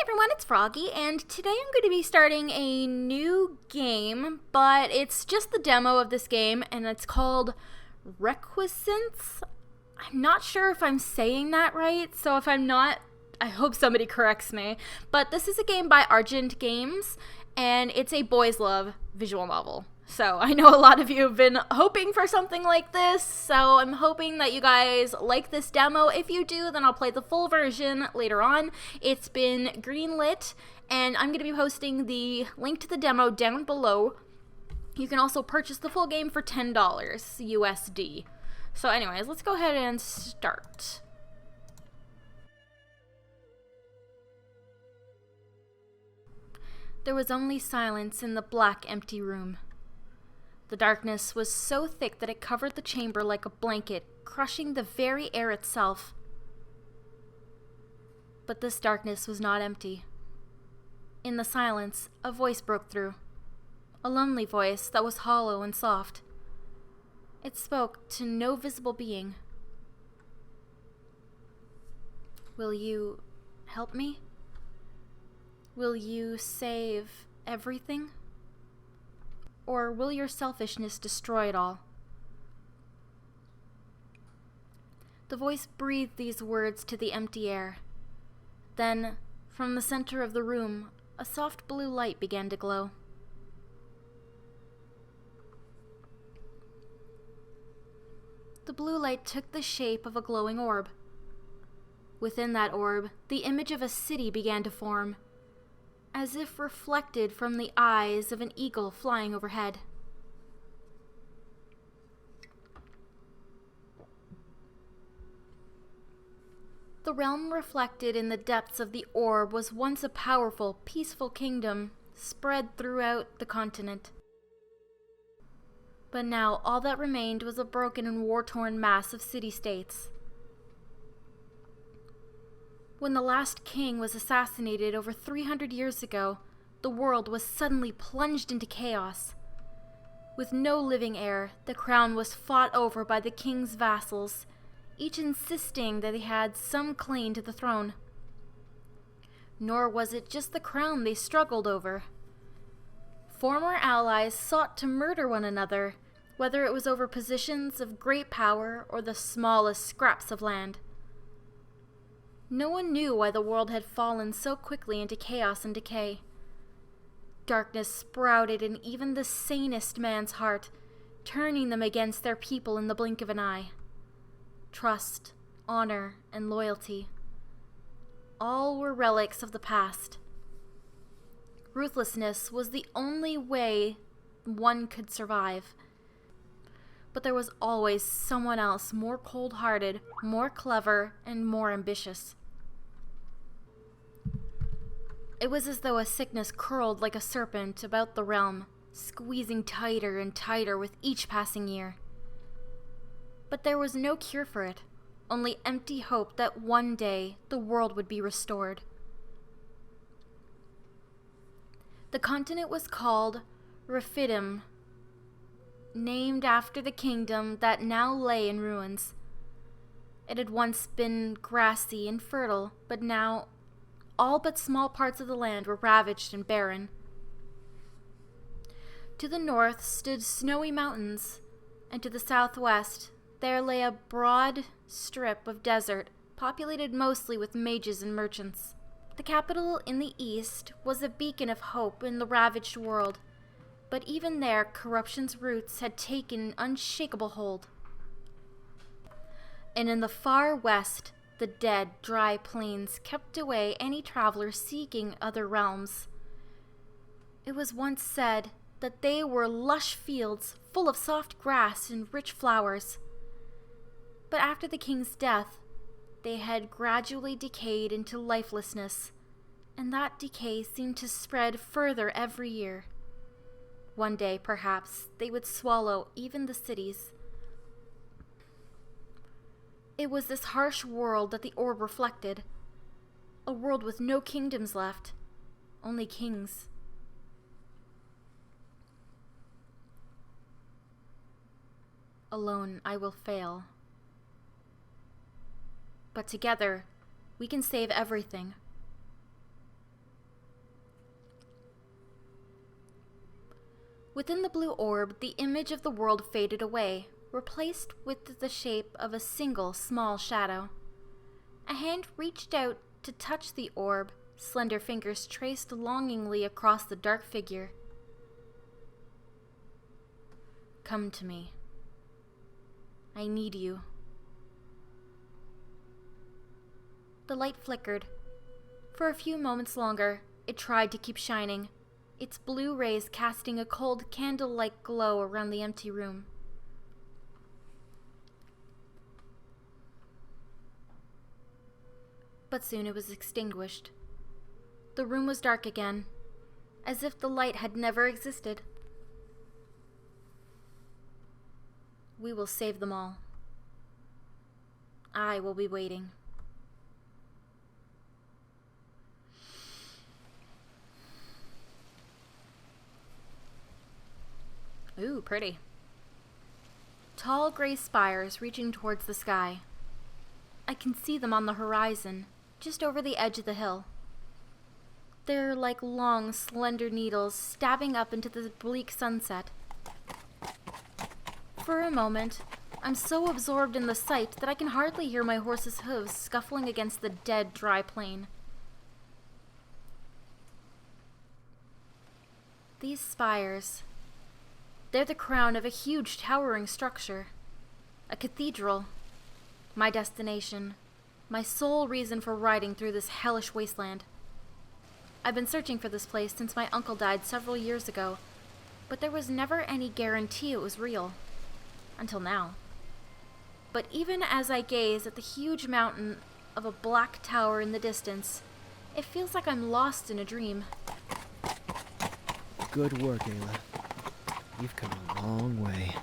everyone, it's Froggy, and today I'm going to be starting a new game, but it's just the demo of this game, and it's called Requiescence. I'm not sure if I'm saying that right, so if I'm not, I hope somebody corrects me. But this is a game by Argent Games, and it's a boys' love visual novel. So I know a lot of you have been hoping for something like this, so I'm hoping that you guys like this demo. If you do, then I'll play the full version later on. It's been greenlit, and I'm going to be posting the link to the demo down below. You can also purchase the full game for $10 USD. So anyways, let's go ahead and start. There was only silence in the black, empty room. The darkness was so thick that it covered the chamber like a blanket, crushing the very air itself. But this darkness was not empty. In the silence, a voice broke through. A lonely voice that was hollow and soft. It spoke to no visible being. Will you help me? Will you save everything? Or will your selfishness destroy it all? The voice breathed these words to the empty air. Then, from the center of the room, a soft blue light began to glow. The blue light took the shape of a glowing orb. Within that orb, the image of a city began to form, as if reflected from the eyes of an eagle flying overhead. The realm reflected in the depths of the orb was once a powerful, peaceful kingdom spread throughout the continent. But now all that remained was a broken and war-torn mass of city-states. When the last king was assassinated over 300 years ago, the world was suddenly plunged into chaos. With no living heir, the crown was fought over by the king's vassals, each insisting that they had some claim to the throne. Nor was it just the crown they struggled over. Former allies sought to murder one another, whether it was over positions of great power or the smallest scraps of land. No one knew why the world had fallen so quickly into chaos and decay. Darkness sprouted in even the sanest man's heart, turning them against their people in the blink of an eye. Trust, honor, and loyalty. All were relics of the past. Ruthlessness was the only way one could survive. But there was always someone else more cold-hearted, more clever, and more ambitious. It was as though a sickness curled like a serpent about the realm, squeezing tighter and tighter with each passing year. But there was no cure for it, only empty hope that one day the world would be restored. The continent was called Rephidim, named after the kingdom that now lay in ruins. It had once been grassy and fertile, but now all but small parts of the land were ravaged and barren. To the north stood snowy mountains, and to the southwest there lay a broad strip of desert, populated mostly with mages and merchants. The capital in the east was a beacon of hope in the ravaged world, but even there corruption's roots had taken an unshakable hold. And in the far west, the dead, dry plains kept away any traveler seeking other realms. It was once said that they were lush fields full of soft grass and rich flowers. But after the king's death, they had gradually decayed into lifelessness, and that decay seemed to spread further every year. One day, perhaps, they would swallow even the cities. It was this harsh world that the orb reflected. A world with no kingdoms left, only kings. Alone, I will fail. But together, we can save everything. Within the blue orb, the image of the world faded away, replaced with the shape of a single small shadow. A hand reached out to touch the orb, slender fingers traced longingly across the dark figure. Come to me. I need you. The light flickered. For a few moments longer, it tried to keep shining, its blue rays casting a cold candle-like glow around the empty room. But soon it was extinguished. The room was dark again, as if the light had never existed. We will save them all. I will be waiting. Ooh, pretty. Tall gray spires reaching towards the sky. I can see them on the horizon, just over the edge of the hill. They're like long, slender needles stabbing up into the bleak sunset. For a moment, I'm so absorbed in the sight that I can hardly hear my horse's hooves scuffling against the dead, dry plain. These spires, they're the crown of a huge, towering structure. A cathedral. My destination. My sole reason for riding through this hellish wasteland. I've been searching for this place since my uncle died several years ago, but there was never any guarantee it was real. Until now. But even as I gaze at the huge mountain of a black tower in the distance, it feels like I'm lost in a dream. Good work, Ayla. You've come a long way.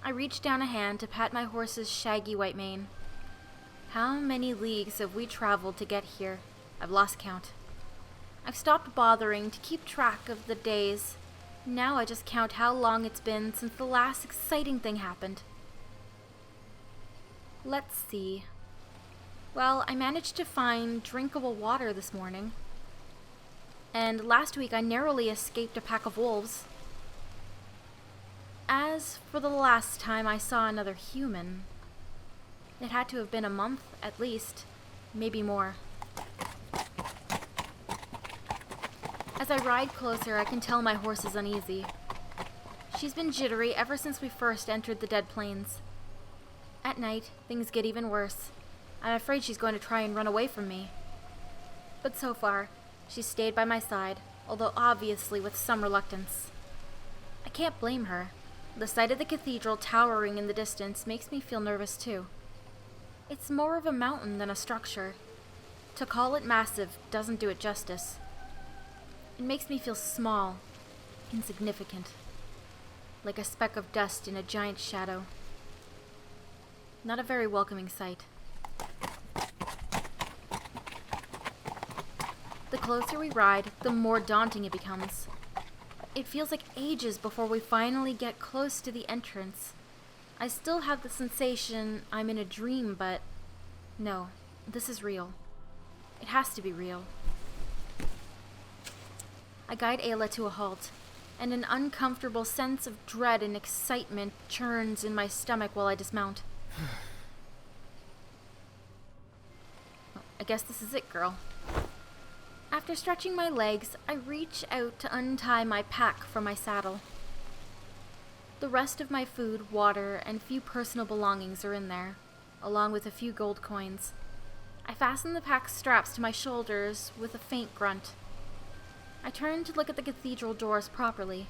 I reach down a hand to pat my horse's shaggy white mane. How many leagues have we traveled to get here? I've lost count. I've stopped bothering to keep track of the days. Now I just count how long it's been since the last exciting thing happened. Let's see. Well, I managed to find drinkable water this morning. And last week I narrowly escaped a pack of wolves. As for the last time I saw another human, it had to have been a month at least, maybe more. As I ride closer, I can tell my horse is uneasy. She's been jittery ever since we first entered the Dead Plains. At night, things get even worse. I'm afraid she's going to try and run away from me. But so far, she's stayed by my side, although obviously with some reluctance. I can't blame her. The sight of the cathedral towering in the distance makes me feel nervous too. It's more of a mountain than a structure. To call it massive doesn't do it justice. It makes me feel small, insignificant, like a speck of dust in a giant shadow. Not a very welcoming sight. The closer we ride, the more daunting it becomes. It feels like ages before we finally get close to the entrance. I still have the sensation I'm in a dream, but no, this is real. It has to be real. I guide Ayla to a halt, and an uncomfortable sense of dread and excitement churns in my stomach while I dismount. Well, I guess this is it, girl. After stretching my legs, I reach out to untie my pack from my saddle. The rest of my food, water, and few personal belongings are in there, along with a few gold coins. I fasten the pack straps to my shoulders with a faint grunt. I turn to look at the cathedral doors properly.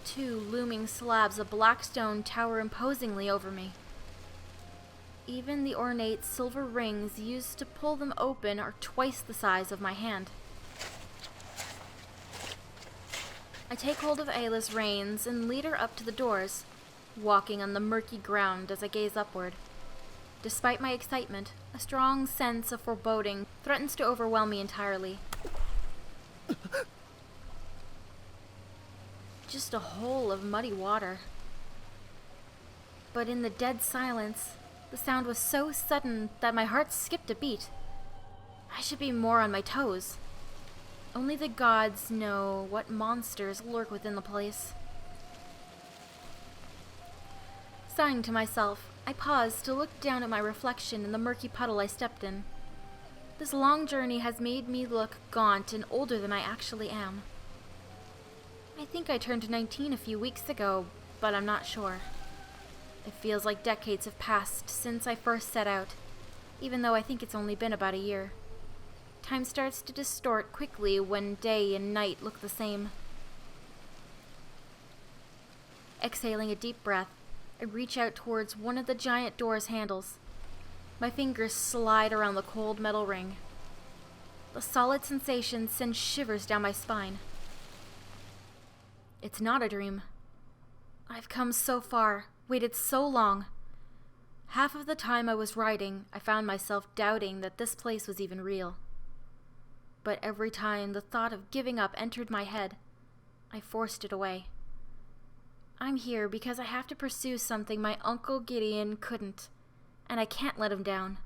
Two looming slabs of black stone tower imposingly over me. Even the ornate silver rings used to pull them open are twice the size of my hand. I take hold of Ayla's reins and lead her up to the doors, walking on the murky ground as I gaze upward. Despite my excitement, a strong sense of foreboding threatens to overwhelm me entirely. Just a hole of muddy water. But in the dead silence, the sound was so sudden that my heart skipped a beat. I should be more on my toes. Only the gods know what monsters lurk within the place. Sighing to myself, I paused to look down at my reflection in the murky puddle I stepped in. This long journey has made me look gaunt and older than I actually am. I think I turned 19 a few weeks ago, but I'm not sure. It feels like decades have passed since I first set out, even though I think it's only been about a year. Time starts to distort quickly when day and night look the same. Exhaling a deep breath, I reach out towards one of the giant door's handles. My fingers slide around the cold metal ring. The solid sensation sends shivers down my spine. It's not a dream. I've come so far, waited so long. Half of the time I was writing, I found myself doubting that this place was even real. But every time the thought of giving up entered my head, I forced it away. I'm here because I have to pursue something my Uncle Gideon couldn't, and I can't let him down.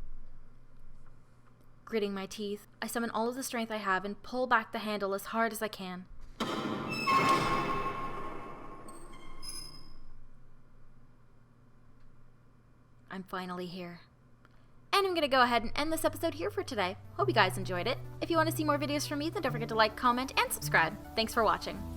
Gritting my teeth, I summon all of the strength I have and pull back the handle as hard as I can. I'm finally here. And I'm going to go ahead and end this episode here for today. Hope you guys enjoyed it. If you want to see more videos from me, then don't forget to like, comment, and subscribe. Thanks for watching.